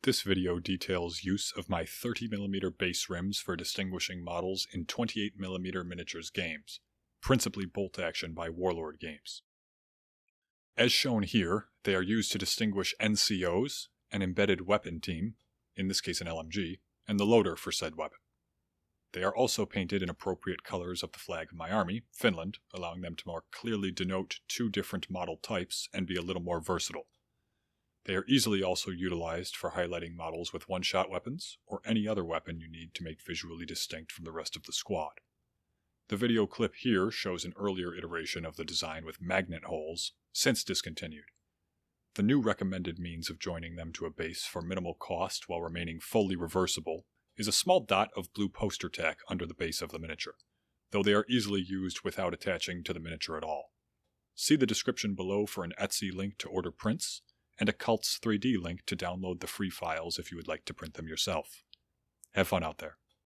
This video details use of my 30mm base rims for distinguishing models in 28mm miniatures games, principally bolt action by Warlord Games. As shown here, they are used to distinguish NCOs, an embedded weapon team, in this case an LMG, and the loader for said weapon. They are also painted in appropriate colors of the flag of my army, Finland, allowing them to more clearly denote two different model types and be a little more versatile. They are easily also utilized for highlighting models with one-shot weapons, or any other weapon you need to make visually distinct from the rest of the squad. The video clip here shows an earlier iteration of the design with magnet holes, since discontinued. The new recommended means of joining them to a base for minimal cost while remaining fully reversible is a small dot of blue poster tack under the base of the miniature, though they are easily used without attaching to the miniature at all. See the description below for an Etsy link to order prints, and a Cults 3D link to download the free files if you would like to print them yourself. Have fun out there.